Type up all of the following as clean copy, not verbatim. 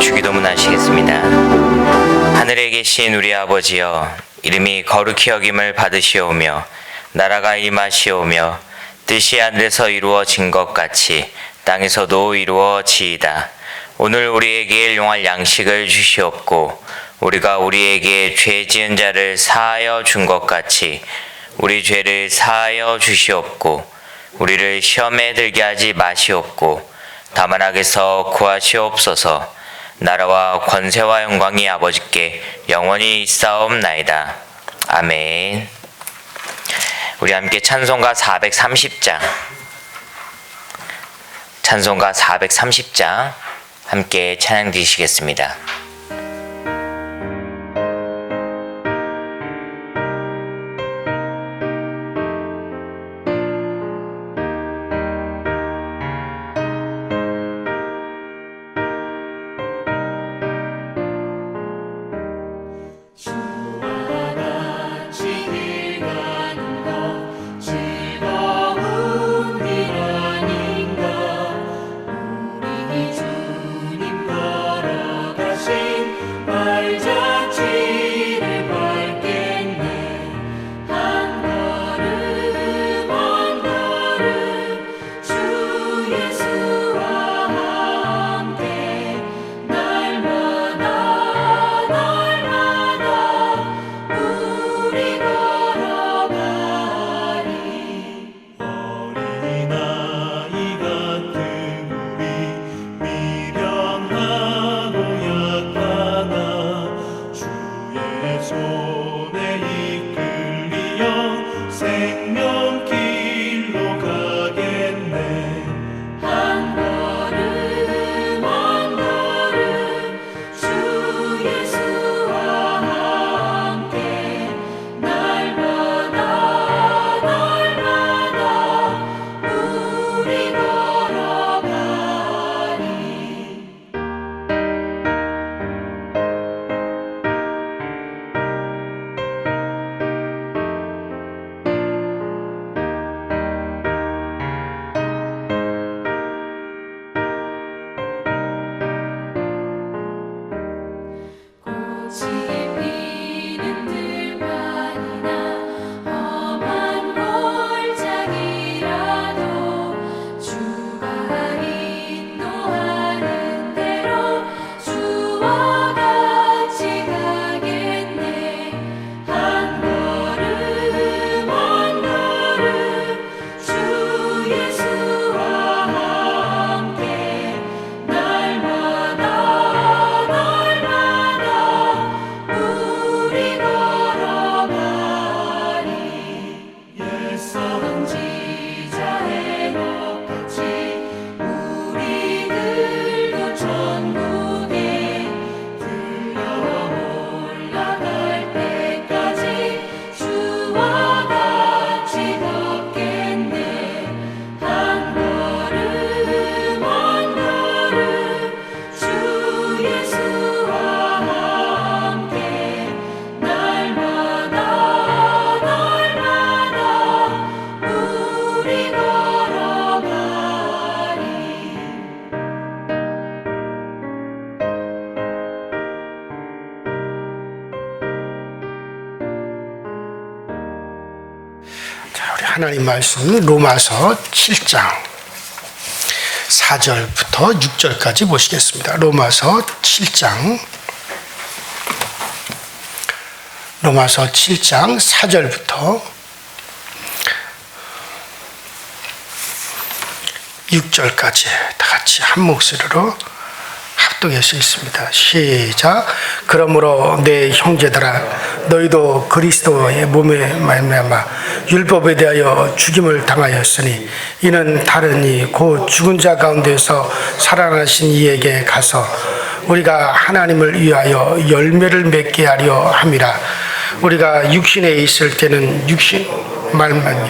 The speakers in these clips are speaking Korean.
주기도문 하시겠습니다. 하늘에 계신 우리 아버지여, 이름이 거룩히 여김을 받으시오며 나라가 임하시오며 뜻이 하늘에서 이루어진 것 같이 땅에서도 이루어지이다. 오늘 우리에게 일용할 양식을 주시옵고 우리가 우리에게 죄 지은 자를 사하여 준 것 같이 우리 죄를 사하여 주시옵고 우리를 시험에 들게 하지 마시옵고 다만 악에서 구하시옵소서. 나라와 권세와 영광이 아버지께 영원히 있사옵나이다. 아멘. 우리 함께 찬송가 430장, 찬송가 430장 함께 찬양 드리시겠습니다. 하나님 말씀 로마서 7장 4절부터 6절까지 보시겠습니다. 로마서 7장 4절부터 6절까지 다 같이 한 목소리로 합독해서 있습니다. 시작. 그러므로 내 형제들아, 너희도 그리스도의 몸에 말미암아 율법에 대하여 죽임을 당하였으니 이는 다르니 곧 죽은 자 가운데서 살아나신 이에게 가서 우리가 하나님을 위하여 열매를 맺게 하려 함이라. 우리가 육신에 있을 때는 육신 말만요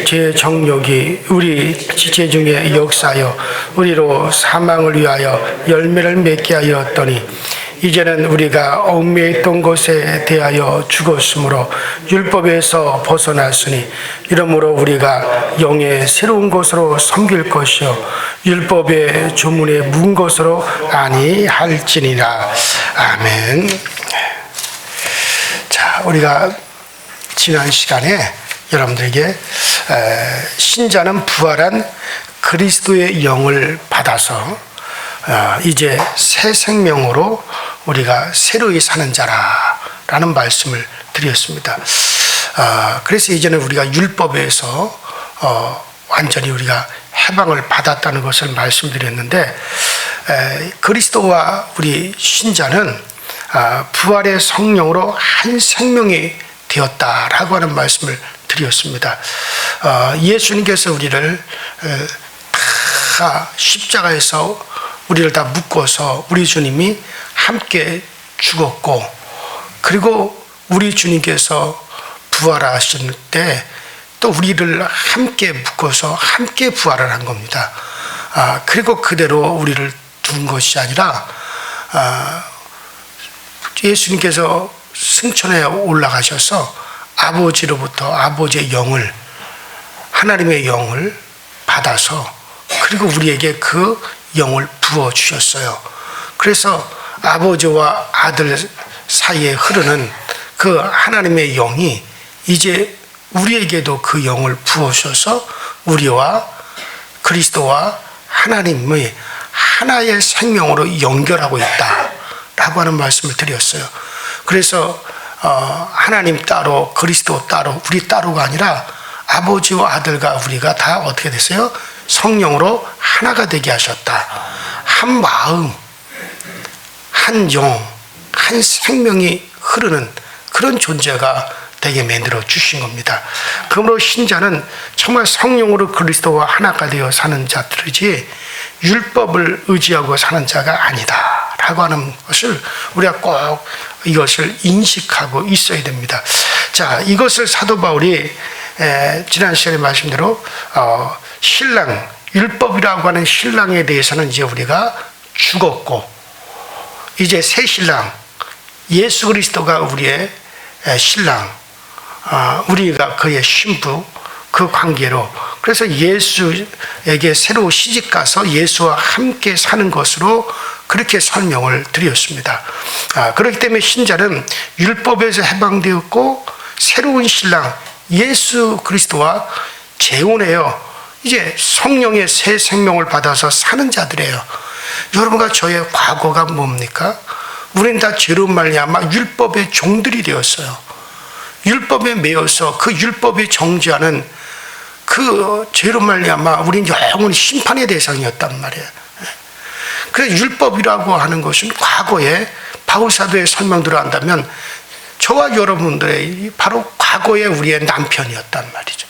제 정욕이 우리 지체 중에 역사하여 우리로 사망을 위하여 열매를 맺게 하였더니 이제는 우리가 얽매여 있던 것에 대하여 죽었으므로 율법에서 벗어났으니 이러므로 우리가 영의 새로운 것으로 섬길 것이요 율법의 조문에 문 것으로 아니할지니라. 아멘. 자, 우리가 지난 시간에 여러분들에게 신자는 부활한 그리스도의 영을 받아서 이제 새 생명으로 우리가 새로이 사는 자라라는 말씀을 드렸습니다. 그래서 이제는 우리가 율법에서 완전히 우리가 해방을 받았다는 것을 말씀드렸는데, 그리스도와 우리 신자는 부활의 성령으로 한 생명이 되었다라고 하는 말씀을 드렸습니다. 예수님께서 우리를 다 십자가에서 우리를 다 묶어서 우리 주님이 함께 죽었고, 그리고 우리 주님께서 부활하실 때 또 우리를 함께 묶어서 함께 부활을 한 겁니다. 그리고 그대로 우리를 둔 것이 아니라 예수님께서 승천에 올라가셔서 아버지로부터 아버지의 영을, 하나님의 영을 받아서 그리고 우리에게 그 영을 부어주셨어요. 그래서 아버지와 아들 사이에 흐르는 그 하나님의 영이 이제 우리에게도 그 영을 부어주셔서 우리와 그리스도와 하나님의 하나의 생명으로 연결하고 있다라고 하는 말씀을 드렸어요. 그래서 하나님 따로 그리스도 따로 우리 따로가 아니라 아버지와 아들과 우리가 다 어떻게 됐어요? 성령으로 하나가 되게 하셨다. 한 마음, 한 영, 한 생명이 흐르는 그런 존재가 되게 만들어 주신 겁니다. 그러므로 신자는 정말 성령으로 그리스도와 하나가 되어 사는 자들이지 율법을 의지하고 사는 자가 아니다 라고 하는 것을 우리가 꼭 이것을 인식하고 있어야 됩니다. 자, 이것을 사도 바울이 지난 시간에 말씀대로 신랑, 율법이라고 하는 신랑에 대해서는 이제 우리가 죽었고, 이제 새 신랑 예수 그리스도가 우리의 신랑, 우리가 그의 신부, 그 관계로, 그래서 예수에게 새로 시집가서 예수와 함께 사는 것으로 그렇게 설명을 드렸습니다. 그렇기 때문에 신자는 율법에서 해방되었고 새로운 신랑 예수 그리스도와 재혼해요. 이제 성령의 새 생명을 받아서 사는 자들이에요. 여러분과 저의 과거가 뭡니까? 우리는 다 죄로 말미암아 율법의 종들이 되었어요. 율법에 매여서 그 율법이 정죄하는 그 죄로 말미암아 우리는 영원히 심판의 대상이었단 말이에요. 그래서 율법이라고 하는 것은 과거에 바울 사도의 설명대로 한다면 저와 여러분들의 바로 과거의 우리의 남편이었단 말이죠.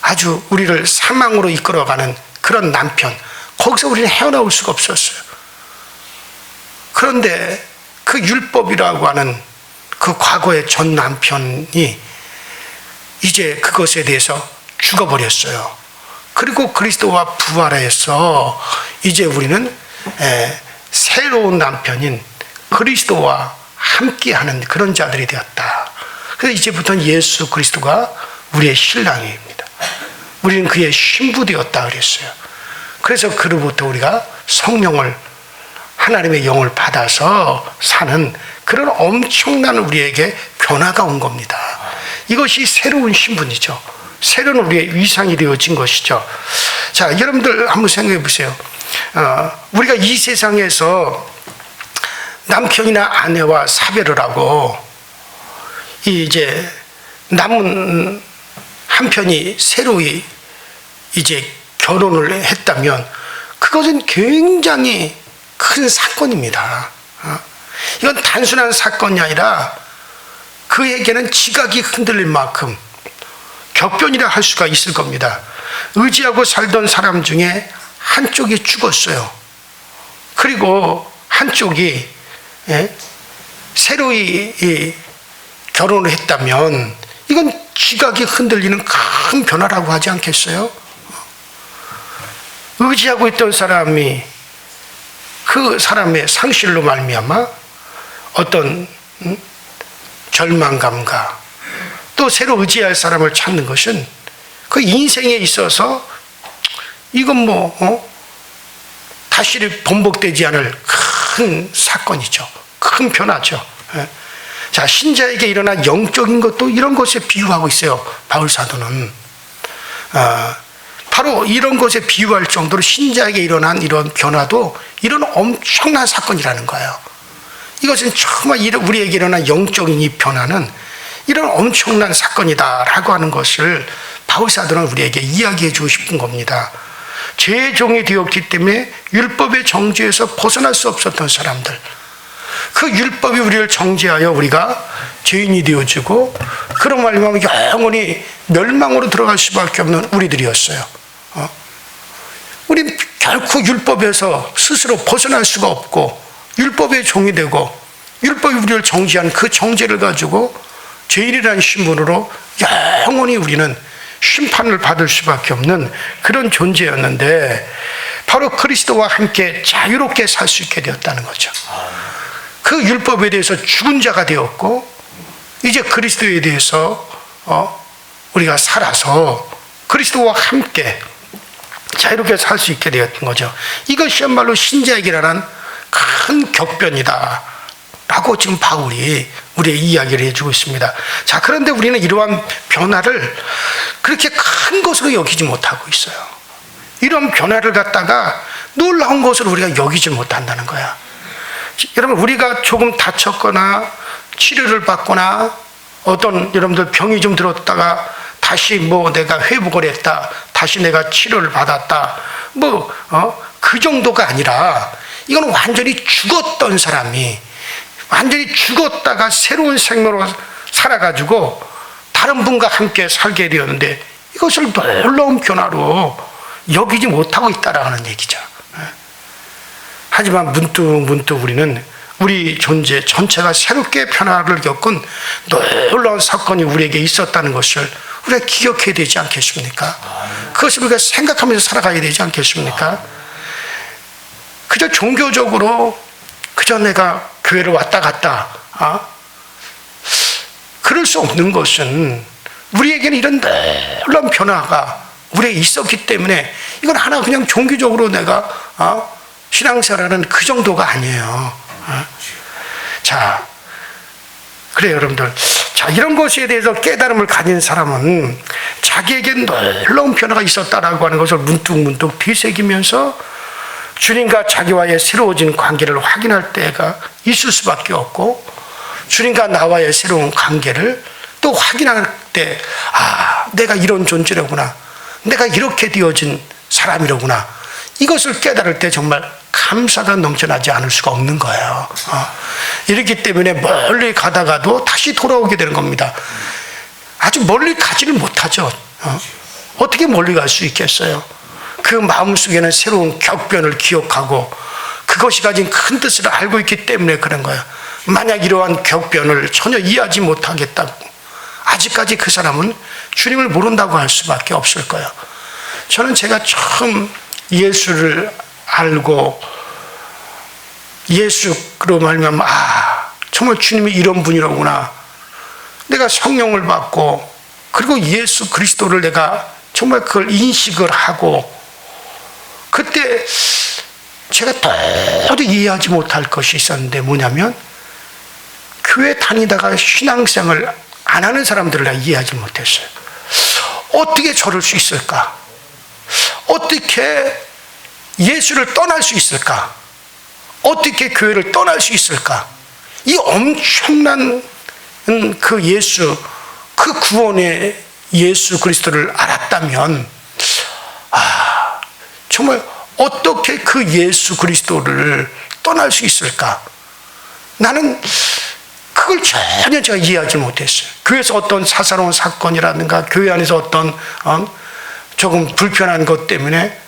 아주 우리를 사망으로 이끌어가는 그런 남편, 거기서 우리는 헤어나올 수가 없었어요. 그런데 그 율법이라고 하는 그 과거의 전 남편이 이제 그것에 대해서 죽어버렸어요. 그리고 그리스도와 부활해서 이제 우리는 새로운 남편인 그리스도와 함께하는 그런 자들이 되었다. 그래서 이제부터는 예수 그리스도가 우리의 신랑입니다. 우리는 그의 신부 되었다 그랬어요. 그래서 그로부터 우리가 성령을, 하나님의 영을 받아서 사는 그런 엄청난 우리에게 변화가 온 겁니다. 이것이 새로운 신분이죠. 새로운 우리의 위상이 되어진 것이죠. 자, 여러분들 한번 생각해 보세요. 우리가 이 세상에서 남편이나 아내와 사별을 하고 이제 남은 한 편이 새로이 이제 결혼을 했다면 그것은 굉장히 큰 사건입니다. 이건 단순한 사건이 아니라 그에게는 지각이 흔들릴 만큼 격변이라 할 수가 있을 겁니다. 의지하고 살던 사람 중에 한쪽이 죽었어요. 그리고 한쪽이 새로이 결혼을 했다면 이건 지각이 흔들리는 큰 변화라고 하지 않겠어요? 의지하고 있던 사람이 그 사람의 상실로 말미암아 어떤 절망감과 또 새로 의지할 사람을 찾는 것은 그 인생에 있어서 이건 다시 번복되지 않을 큰 사건이죠. 큰 변화죠. 자, 신자에게 일어난 영적인 것도 이런 것에 비유하고 있어요. 바울 사도는 바로 이런 것에 비유할 정도로 신자에게 일어난 이런 변화도 이런 엄청난 사건이라는 거예요. 이것은 정말 우리에게 일어난 영적인 이 변화는 이런 엄청난 사건이다라고 하는 것을 바울 사도는 우리에게 이야기해 주고 싶은 겁니다. 죄의 종이 되었기 때문에 율법의 정죄에서 벗어날 수 없었던 사람들, 그 율법이 우리를 정죄하여 우리가 죄인이 되어지고 그런 말미암아 영원히 멸망으로 들어갈 수밖에 없는 우리들이었어요. 우리 결코 율법에서 스스로 벗어날 수가 없고 율법의 종이 되고 율법이 우리를 정죄한 그 정죄를 가지고 죄인이라는 신분으로 영원히 우리는 심판을 받을 수밖에 없는 그런 존재였는데 바로 그리스도와 함께 자유롭게 살 수 있게 되었다는 거죠. 그 율법에 대해서 죽은 자가 되었고 이제 그리스도에 대해서 우리가 살아서 그리스도와 함께 자유롭게 살 수 있게 되었던 거죠. 이것이야말로 신자에게 일어난 큰 격변이다 라고 지금 바울이 우리의 이야기를 해주고 있습니다. 자, 그런데 우리는 이러한 변화를 그렇게 큰 것으로 여기지 못하고 있어요. 이런 변화를 갖다가 놀라운 것으로 우리가 여기지 못한다는 거야. 여러분, 우리가 조금 다쳤거나 치료를 받거나 어떤 여러분들 병이 좀 들었다가 다시 내가 회복을 했다, 다시 내가 치료를 받았다, 그 정도가 아니라 이건 완전히 죽었던 사람이 완전히 죽었다가 새로운 생명으로 살아가지고 다른 분과 함께 살게 되었는데 이것을 놀라운 변화로 여기지 못하고 있다라는 얘기죠. 하지만 문득 우리는 우리 존재 전체가 새롭게 변화를 겪은 놀라운 사건이 우리에게 있었다는 것을 우리가 기억해야 되지 않겠습니까? 그것을 우리가 생각하면서 살아가야 되지 않겠습니까? 그저 종교적으로 그저 내가 교회를 왔다 갔다 그럴 수 없는 것은 우리에게는 이런 놀라운 변화가 우리에게 있었기 때문에 이건 하나 그냥 종교적으로 내가 신앙생활하는 그 정도가 아니에요. 자, 그래요, 여러분들. 자, 이런 것에 대해서 깨달음을 가진 사람은 자기에게 놀라운 변화가 있었다라고 하는 것을 문득 되새기면서 주님과 자기와의 새로워진 관계를 확인할 때가 있을 수밖에 없고, 주님과 나와의 새로운 관계를 또 확인할 때, 내가 이런 존재로구나, 내가 이렇게 되어진 사람이로구나, 이것을 깨달을 때 정말 감사가 넘쳐나지 않을 수가 없는 거예요. 이렇기 때문에 멀리 가다가도 다시 돌아오게 되는 겁니다. 아주 멀리 가지를 못하죠. 어떻게 멀리 갈 수 있겠어요? 그 마음속에는 새로운 격변을 기억하고 그것이 가진 큰 뜻을 알고 있기 때문에 그런 거예요. 만약 이러한 격변을 전혀 이해하지 못하겠다고, 아직까지 그 사람은 주님을 모른다고 할 수밖에 없을 거예요. 저는 제가 처음 예수를 알고 예수로 말미암아 정말 주님이 이런 분이로구나, 내가 성령을 받고 그리고 예수 그리스도를 내가 정말 그걸 인식을 하고, 그때 제가 도저히 이해하지 못할 것이 있었는데 뭐냐면, 교회 다니다가 신앙생활 안 하는 사람들을 내가 이해하지 못했어요. 어떻게 저럴 수 있을까? 어떻게 예수를 떠날 수 있을까? 어떻게 교회를 떠날 수 있을까? 이 엄청난 그 예수, 그 구원의 예수 그리스도를 알았다면, 정말 어떻게 그 예수 그리스도를 떠날 수 있을까? 나는 그걸 전혀 제가 이해하지 못했어요. 교회에서 어떤 사사로운 사건이라든가 교회 안에서 어떤 조금 불편한 것 때문에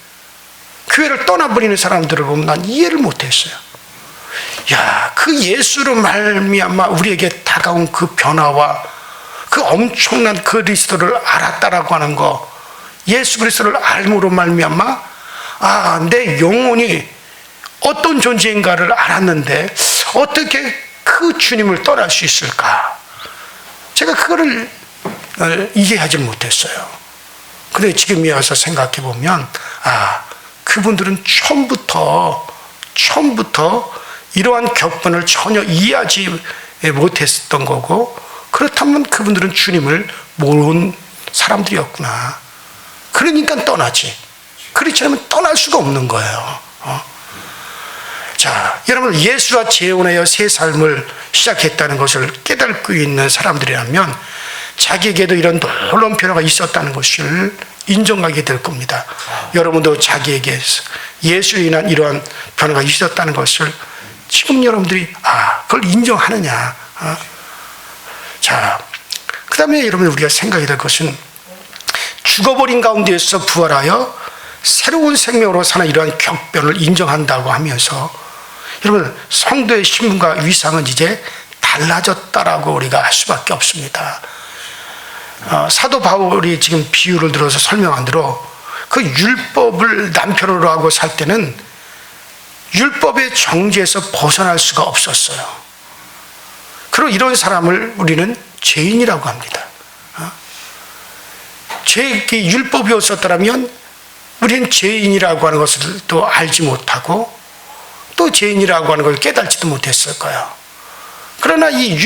교회를 떠나버리는 사람들을 보면 난 이해를 못했어요. 그 예수로 말미암아 우리에게 다가온 그 변화와 그 엄청난 그리스도를 알았다라고 하는 거, 예수 그리스도를 알므로 말미암아 내 영혼이 어떤 존재인가를 알았는데 어떻게 그 주님을 떠날 수 있을까? 제가 그거를 이해하지 못했어요. 근데 지금 와서 생각해 보면 그분들은 처음부터 이러한 격분을 전혀 이해하지 못했던 거고, 그렇다면 그분들은 주님을 모르는 사람들이었구나. 그러니까 떠나지. 그렇지 않으면 떠날 수가 없는 거예요. 자, 여러분, 예수와 재혼하여 새 삶을 시작했다는 것을 깨닫고 있는 사람들이라면 자기에게도 이런 놀라운 변화가 있었다는 것을 인정하게 될 겁니다. 여러분도 자기에게 예수로 인한 이러한 변화가 있었다는 것을 지금 여러분들이 그걸 인정하느냐. 자, 그 다음에 여러분, 우리가 생각해야 될 것은 죽어버린 가운데에서 부활하여 새로운 생명으로 사는 이러한 격변을 인정한다고 하면서, 여러분, 성도의 신분과 위상은 이제 달라졌다라고 우리가 할 수밖에 없습니다. 사도 바울이 지금 비유를 들어서 설명한 대로 그 율법을 남편으로 하고 살 때는 율법의 정죄에서 벗어날 수가 없었어요. 그리고 이런 사람을 우리는 죄인이라고 합니다. 율법이 없었더라면 우리는 죄인이라고 하는 것을 또 알지 못하고 또 죄인이라고 하는 걸 깨달지도 못했을 거예요. 그러나 이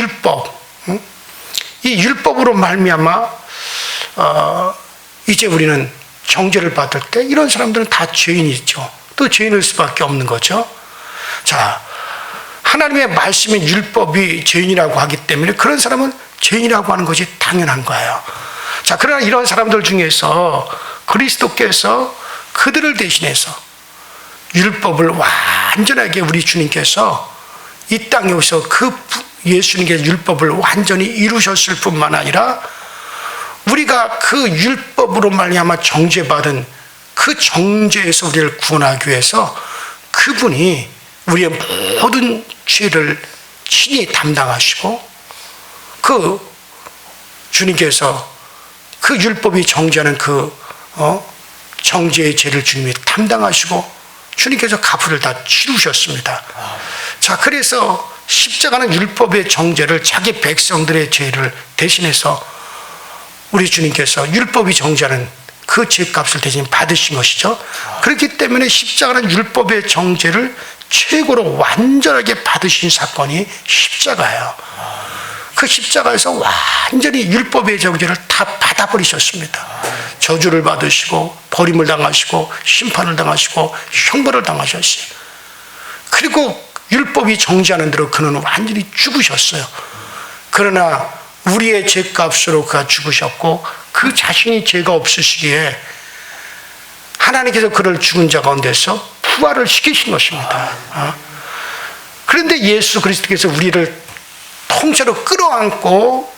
율법으로 말미암아 이제 우리는 정죄를 받을 때 이런 사람들은 다 죄인이죠. 또 죄인일 수밖에 없는 거죠. 자, 하나님의 말씀인 율법이 죄인이라고 하기 때문에 그런 사람은 죄인이라고 하는 것이 당연한 거예요. 자, 그러나 이런 사람들 중에서 그리스도께서 그들을 대신해서 율법을 완전하게 우리 주님께서 이 땅에 오셔서 그 예수님께서 율법을 완전히 이루셨을 뿐만 아니라 우리가 그 율법으로 말미암아 정죄받은 그 정죄에서 우리를 구원하기 위해서 그분이 우리의 모든 죄를 친히 담당하시고, 그 주님께서 그 율법이 정죄하는 그 정죄의 죄를 주님이 담당하시고 주님께서 값을 다 치르셨습니다. 자, 그래서 십자가는 율법의 정죄를 자기 백성들의 죄를 대신해서 우리 주님께서 율법이 정죄하는 그 죄값을 대신 받으신 것이죠. 그렇기 때문에 십자가는 율법의 정죄를 최고로 완전하게 받으신 사건이 십자가예요. 그 십자가에서 완전히 율법의 정죄를 다 받아버리셨습니다. 저주를 받으시고 버림을 당하시고 심판을 당하시고 형벌을 당하셨어요. 그리고 율법이 정죄하는 대로 그는 완전히 죽으셨어요. 그러나 우리의 죄값으로 그가 죽으셨고 그 자신이 죄가 없으시기에 하나님께서 그를 죽은 자 가운데서 부활을 시키신 것입니다. 그런데 예수 그리스도께서 우리를 통째로 끌어안고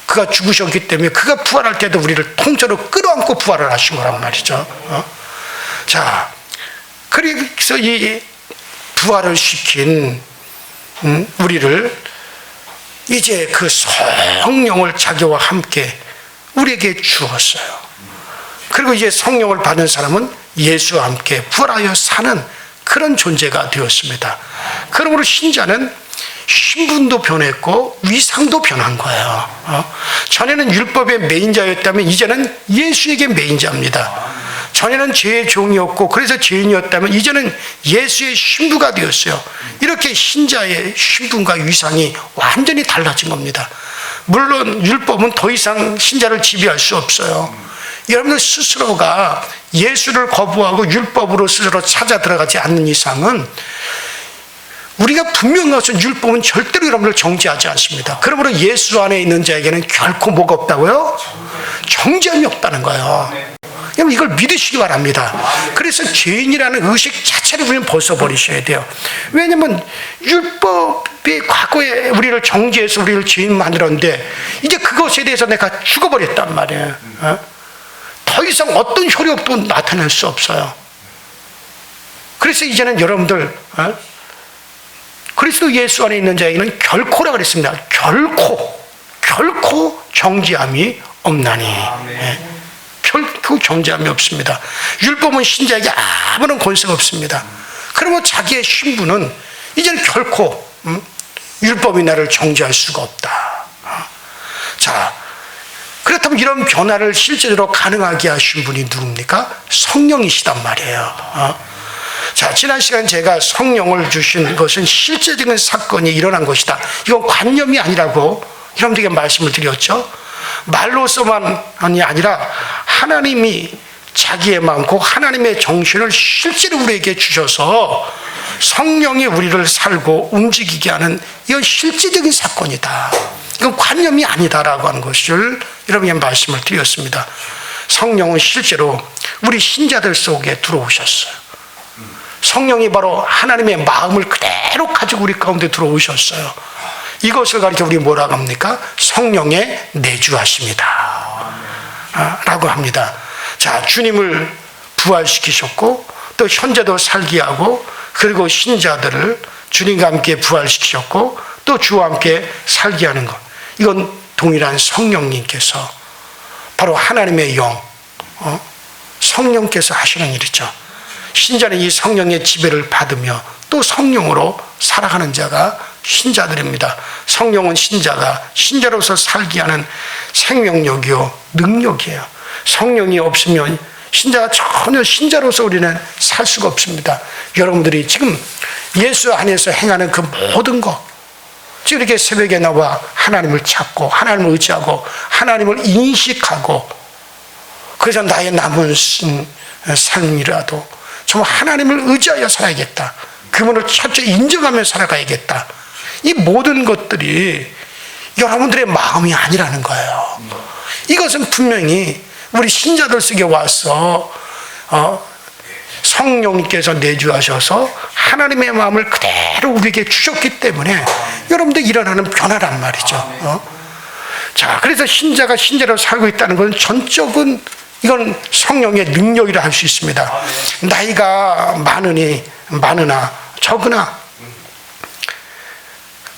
그가 죽으셨기 때문에 그가 부활할 때도 우리를 통째로 끌어안고 부활을 하신 거란 말이죠. 자, 그래서 이 부활을 시킨 우리를 이제 그 성령을 자기와 함께 우리에게 주었어요. 그리고 이제 성령을 받은 사람은 예수와 함께 부활하여 사는 그런 존재가 되었습니다. 그러므로 신자는 신분도 변했고 위상도 변한 거예요. 전에는 율법의 매인자였다면 이제는 예수에게 매인자입니다. 전에는 죄의 종이었고 그래서 죄인이었다면 이제는 예수의 신부가 되었어요. 이렇게 신자의 신분과 위상이 완전히 달라진 겁니다. 물론 율법은 더 이상 신자를 지배할 수 없어요. 여러분들 스스로가 예수를 거부하고 율법으로 스스로 찾아 들어가지 않는 이상은 우리가 분명한 것은 율법은 절대로 여러분을 정죄하지 않습니다. 그러므로 예수 안에 있는 자에게는 결코 뭐가 없다고요? 정죄함이 없다는 거예요. 여러분 이걸 믿으시기 바랍니다. 그래서 죄인이라는 의식 자체를 우리는 벗어버리셔야 돼요. 왜냐하면 율법이 과거에 우리를 정죄해서 우리를 죄인 만들었는데 이제 그것에 대해서 내가 죽어버렸단 말이에요. 더 이상 어떤 효력도 나타낼 수 없어요. 그래서 이제는 여러분들 그리스도 예수 안에 있는 자에게는 결코라 그랬습니다. 결코 정죄함이 없나니. 결코 정죄함이 없습니다. 율법은 신자에게 아무런 권세가 없습니다. 그러면 자기의 신분은 이제는 결코 율법이 나를 정죄할 수가 없다. 자, 그렇다면 이런 변화를 실제로 가능하게 하신 분이 누굽니까? 성령이시단 말이에요. 자, 지난 시간 제가 성령을 주신 것은 실제적인 사건이 일어난 것이다. 이건 관념이 아니라고 여러분들에게 말씀을 드렸죠. 말로서만이 아니라 하나님이 자기의 마음, 곧 하나님의 정신을 실제로 우리에게 주셔서 성령이 우리를 살고 움직이게 하는 이건 실제적인 사건이다. 이건 관념이 아니다라고 하는 것을 여러분에게 말씀을 드렸습니다. 성령은 실제로 우리 신자들 속에 들어오셨어요. 성령이 바로 하나님의 마음을 그대로 가지고 우리 가운데 들어오셨어요. 이것을 가리켜 우리 뭐라고 합니까? 성령의 내주하십니다. 라고 합니다. 자, 주님을 부활시키셨고 또 현재도 살게 하고 그리고 신자들을 주님과 함께 부활시키셨고 또 주와 함께 살게 하는 것, 이건 동일한 성령님께서 바로 하나님의 영, 성령께서 하시는 일이죠. 신자는 이 성령의 지배를 받으며 또 성령으로 살아가는 자가 신자들입니다. 성령은 신자가 신자로서 살게 하는 생명력이요 능력이에요. 성령이 없으면 신자가 전혀 신자로서 우리는 살 수가 없습니다. 여러분들이 지금 예수 안에서 행하는 그 모든 것, 지금 이렇게 새벽에 나와 하나님을 찾고 하나님을 의지하고 하나님을 인식하고 그래서 나의 남은 삶이라도 정말 하나님을 의지하여 살아야겠다. 그분을 철저히 인정하며 살아가야겠다. 이 모든 것들이 여러분들의 마음이 아니라는 거예요. 이것은 분명히 우리 신자들 속에 와서 성령님께서 내주하셔서 하나님의 마음을 그대로 우리에게 주셨기 때문에 여러분들 일어나는 변화란 말이죠. 자, 그래서 신자가 신자로 살고 있다는 것은 전적은 이건 성령의 능력이라 할 수 있습니다. 나이가 많으나 적으나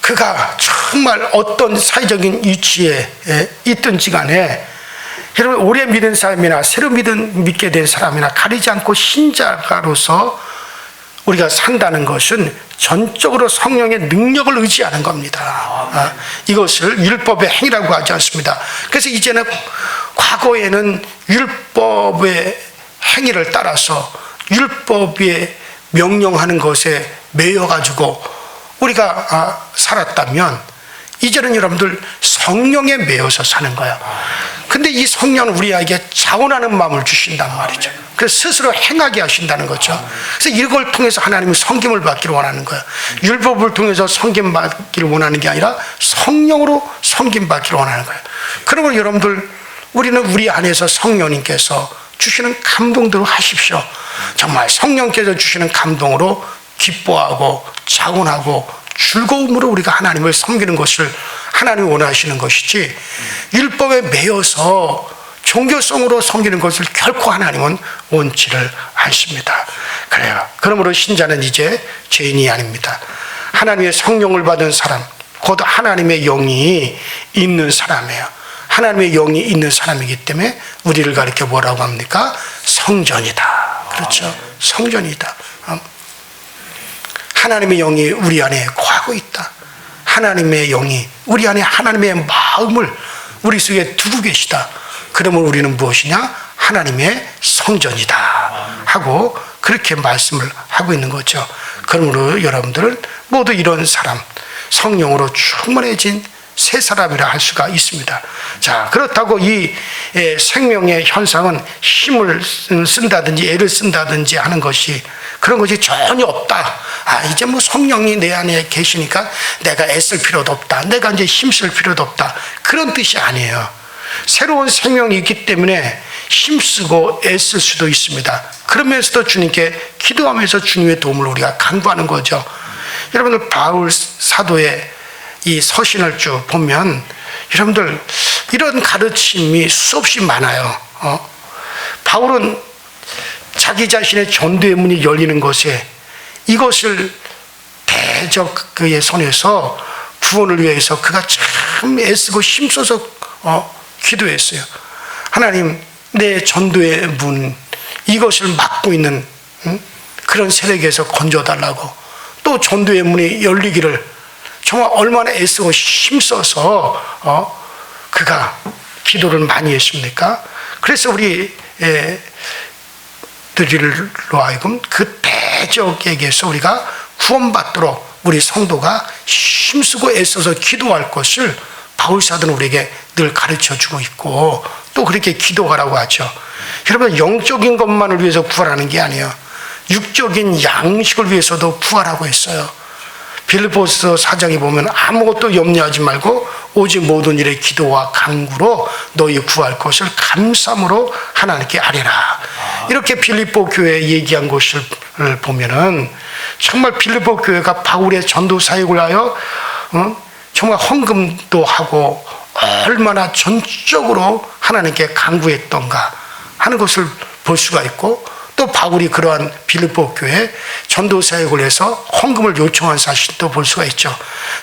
그가 정말 어떤 사회적인 위치에 있든지 간에 여러분 오래 믿은 사람이나 새로 믿게 된 사람이나 가리지 않고 신자가로서 우리가 산다는 것은 전적으로 성령의 능력을 의지하는 겁니다. 이것을 율법의 행위라고 하지 않습니다. 그래서 이제는 과거에는 율법의 행위를 따라서 율법에 명령하는 것에 매여가지고 우리가 살았다면 이제는 여러분들 성령에 매여서 사는 거예요. 근데 이 성령은 우리에게 자원하는 마음을 주신단 말이죠. 그래서 스스로 행하게 하신다는 거죠. 그래서 이걸 통해서 하나님은 섬김을 받기를 원하는 거예요. 율법을 통해서 섬김 받기를 원하는 게 아니라 성령으로 섬김 받기를 원하는 거예요. 그러면 여러분들 우리는 우리 안에서 성령님께서 주시는 감동대로 하십시오. 정말 성령께서 주시는 감동으로 기뻐하고 자원하고 즐거움으로 우리가 하나님을 섬기는 것을 하나님이 원하시는 것이지 율법에 매여서 종교성으로 섬기는 것을 결코 하나님은 원치를 않습니다. 그래요. 그러므로 신자는 이제 죄인이 아닙니다. 하나님의 성령을 받은 사람, 곧 하나님의 영이 있는 사람이에요. 하나님의 영이 있는 사람이기 때문에 우리를 가리켜 뭐라고 합니까? 성전이다. 그렇죠. 성전이다. 하나님의 영이 우리 안에 거하고 있다. 하나님의 영이 우리 안에 하나님의 마음을 우리 속에 두고 계시다. 그러면 우리는 무엇이냐? 하나님의 성전이다 하고 그렇게 말씀을 하고 있는 거죠. 그러므로 여러분들은 모두 이런 사람, 성령으로 충만해진 새 사람이라 할 수가 있습니다. 자, 그렇다고 이 생명의 현상은 힘을 쓴다든지 애를 쓴다든지 하는 것이 그런 것이 전혀 없다. 이제 뭐 성령이 내 안에 계시니까 내가 애쓸 필요도 없다. 내가 이제 힘쓸 필요도 없다. 그런 뜻이 아니에요. 새로운 생명이 있기 때문에 힘쓰고 애쓸 수도 있습니다. 그러면서도 주님께 기도하면서 주님의 도움을 우리가 간구하는 거죠. 여러분들 바울 사도의 이 서신을 쭉 보면 여러분들 이런 가르침이 수없이 많아요. 바울은 자기 자신의 전도의 문이 열리는 것에 이것을 대적 그의 손에서 구원을 위해서 그가 참 애쓰고 힘써서 기도했어요. 하나님, 내 전도의 문 이것을 막고 있는 그런 세력에서 건져달라고, 또 전도의 문이 열리기를 정말 얼마나 애쓰고 힘써서 그가 기도를 많이 했습니까? 그래서 우리 들로 하여금 그 대적에게서 우리가 구원받도록 우리 성도가 힘쓰고 애써서 기도할 것을 바울사도는 우리에게 늘 가르쳐주고 있고, 또 그렇게 기도하라고 하죠. 여러분, 영적인 것만을 위해서 구하라는 게 아니에요. 육적인 양식을 위해서도 구하라고 했어요. 빌립보서 4장에 보면 아무것도 염려하지 말고 오직 모든 일에 기도와 간구로 너희 구할 것을 감사함으로 하나님께 아뢰라. 이렇게 빌립보 교회에 얘기한 것을 보면은 정말 빌립보 교회가 바울의 전도 사역을 하여 정말 헌금도 하고 얼마나 전적으로 하나님께 간구했던가 하는 것을 볼 수가 있고, 또 바울이 그러한 빌립보 교회에 전도 사역을 해서 헌금을 요청한 사실도 볼 수가 있죠.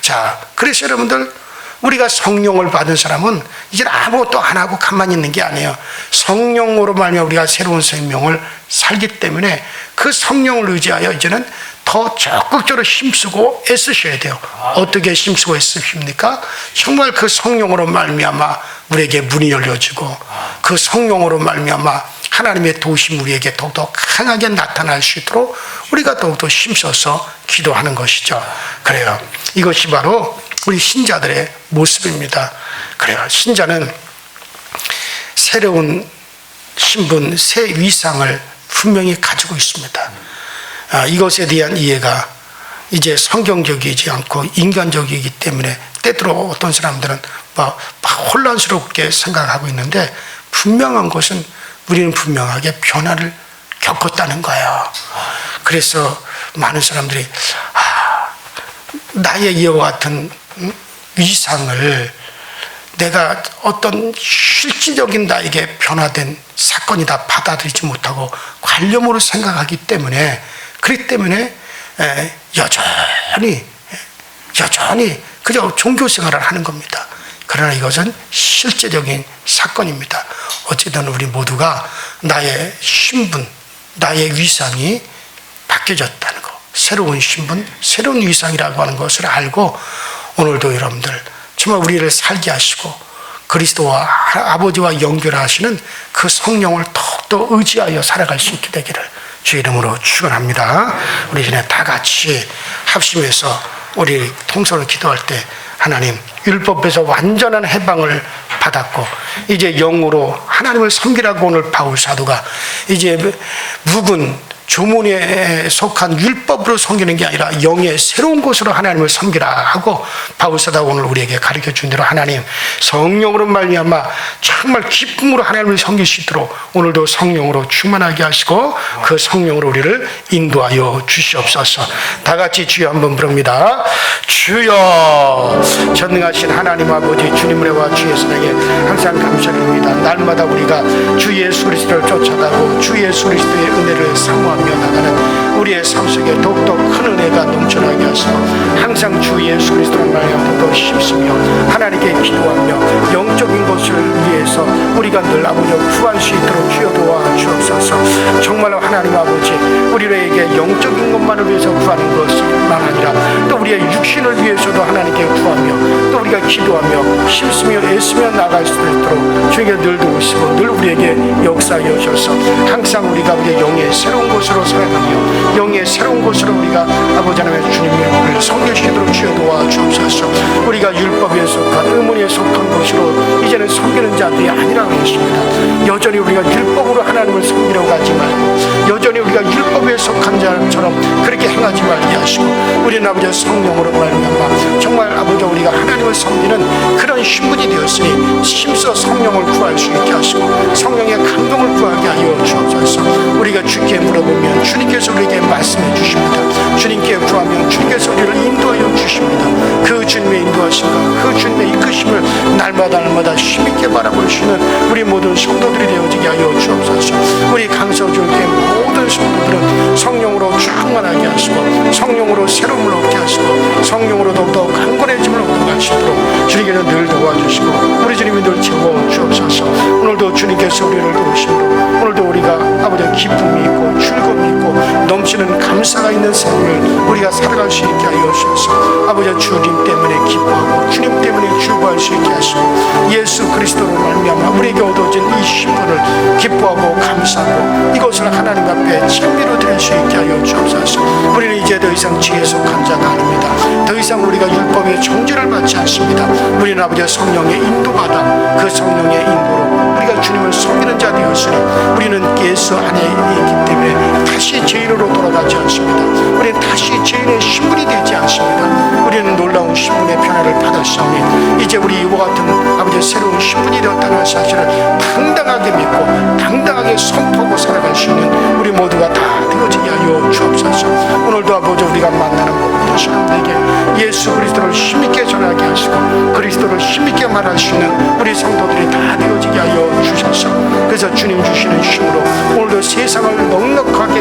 자, 그래서 여러분들, 우리가 성령을 받은 사람은 이제 아무것도 안 하고 가만히 있는 게 아니에요. 성령으로 말미암아 우리가 새로운 생명을 살기 때문에 그 성령을 의지하여 이제는 더 적극적으로 힘쓰고 애쓰셔야 돼요. 어떻게 힘쓰고 애쓰십니까? 정말 그 성령으로 말미암아 우리에게 문이 열려지고, 그 성령으로 말미암아 하나님의 도우심 우리에게 더욱더 강하게 나타날 수 있도록 우리가 더욱더 힘써서 기도하는 것이죠. 그래요. 이것이 바로 우리 신자들의 모습입니다. 그래요. 신자는 새로운 신분, 새 위상을 분명히 가지고 있습니다. 이것에 대한 이해가 이제 성경적이지 않고 인간적이기 때문에 때때로 어떤 사람들은 막 혼란스럽게 생각하고 있는데, 분명한 것은 우리는 분명하게 변화를 겪었다는 거예요. 그래서 많은 사람들이 나의 이와 같은 위상을 내가 어떤 실질적인 나에게 변화된 사건이다 받아들이지 못하고 관념으로 생각하기 때문에, 그렇기 때문에 여전히 그저 종교 생활을 하는 겁니다. 그러나 이것은 실제적인 사건입니다. 어쨌든 우리 모두가 나의 신분, 나의 위상이 바뀌어졌다는 것, 새로운 신분, 새로운 위상이라고 하는 것을 알고, 오늘도 여러분들 정말 우리를 살게 하시고 그리스도와 아버지와 연결하시는 그 성령을 더욱더 의지하여 살아갈 수 있게 되기를 주 이름으로 축원합니다. 우리 이제 다 같이 합심해서 우리 통성으로 기도할 때, 하나님, 율법에서 완전한 해방을 받았고 이제 영으로 하나님을 섬기라고 오늘 바울 사도가 이제 묵은 조문에 속한 율법으로 섬기는 게 아니라 영의 새로운 곳으로 하나님을 섬기라 하고 바울 사도가 오늘 우리에게 가르쳐 준 대로 하나님 성령으로 말미암아 정말 기쁨으로 하나님을 섬길 수 있도록 오늘도 성령으로 충만하게 하시고 그 성령으로 우리를 인도하여 주시옵소서. 다 같이 주여 한번 부릅니다. 주여. 전능하신 하나님 아버지, 주님 은혜와 주의 사랑에 항상 감사드립니다. 날마다 우리가 주 예수 그리스도를 쫓아가고 주 예수 그리스도의 은혜를 사모하며 나가는 우리의 삶 속에 더욱더 큰 은혜가 넘쳐나게 하시고 항상 주 예수 그리스도를 말하여 더 힘쓰며 하나님께 기도하며 영적인 것을 위해서 우리가 늘 아버지를 구할 수 있도록 주여 도와주옵소서. 정말로 하나님 아버지, 우리에게 영적인 것만을 위해서 구하는 것만 아니라 또 우리의 육신을 위해서도 하나님께 구하며 또 우리가 기도하며 힘쓰며 애쓰며 나갈 수 있도록 주에게 늘 도우시고 늘 우리에게 역사하여 주셔서 항상 우리가 우리의 영의 새로운 곳으로 살아가며 영의 새로운 곳으로 우리가 아버지 하나님의 주님을 섬기시도록 주여 도와주옵소서. 우리가 율법에 속한 의문에 속한 것으로 이제는 섬기는 자들이 아니라고 했습니다. 여전히 우리가 율법으로 하나님을 섬기려고 하지 말고 여전히 우리가 율법에 속한 자처럼 그렇게 행하지 말게 하시고 우리는 아버지 성령으로 말미암아 정말 아버지 우리가 하나님을 섬기는 그런 신분이 되었으니 힘써 성령을 구할 수 있게 하시고 성령의 감동을 구하게 하여 주옵소서. 우리가 주께 물어보면 주님께서 우리에게 말씀해 주십니다. 주님께 구하면 주님께서 우리를 인도하여 주십니다. 그 주님의 인도하심과 그 주님의 이끄심을 날마다 힘있게 바라볼 수 있는 우리 모든 성도들이 되어지게 하여 주옵소서. 우리 강서교회 모든 성도들은 성령으로 충만하게 하시고 성령으로 새로움을 얻게 하시고 성령으로 더욱더 강건해짐을 얻게 하시도록 주님께서 늘 도와주시고 우리 주님이 늘 채워 주옵소서. 오늘도 주님께서 우리를 도우심으로 오늘도 우리가 아버지 기쁨이 있고 즐거움이 있고 넘치는 감사가 있는 삶을 우리가 살아갈 수 있게 하여 주셔서 아버지 주님 때문에 기뻐하고 주님 때문에 즐거워할 수 있게 하시고 예수 그리스도로 말미암아 우리에게 얻어진 이 신분을 기뻐하고 감사하고 이것을 하나님 앞에 찬미로 드릴 수 있게 하여 주옵소서. 우리는 이제 더 이상 죄에 속한 자가 아닙니다. 더 이상 우리가 율법의 정죄를 받지 않습니다. 우리는 아버지 성령의 인도받아 그 성령의 인도로 우리가 주님을 섬기는 자 되었으니 우리는 예수 안에 있기 때문에 다시 죄인으로 돌아가지 않습니다. 우리는 다시 죄인의 신분이 되지 않습니다. 우리는 놀라운 신분의 변화를 받았사오니 이제 우리 이와 같은 아버지 새로운 신분이 되었다는 사실을 당당하게 믿고 당당하게 선포하고 살아갈 수 있는 우리 모두가 다 되어지게 하여 주옵소서. 오늘도 아버지 우리가 만나는 모든 사람들에게 예수 그리스도를 힘있게 전하게 하시고 그리스도를 힘있게 말할 수 있는 우리 성도들이 다 되어지게 하여 주셔서 그래서 주님 주시는 힘으로 오늘도 세상을 넉넉하게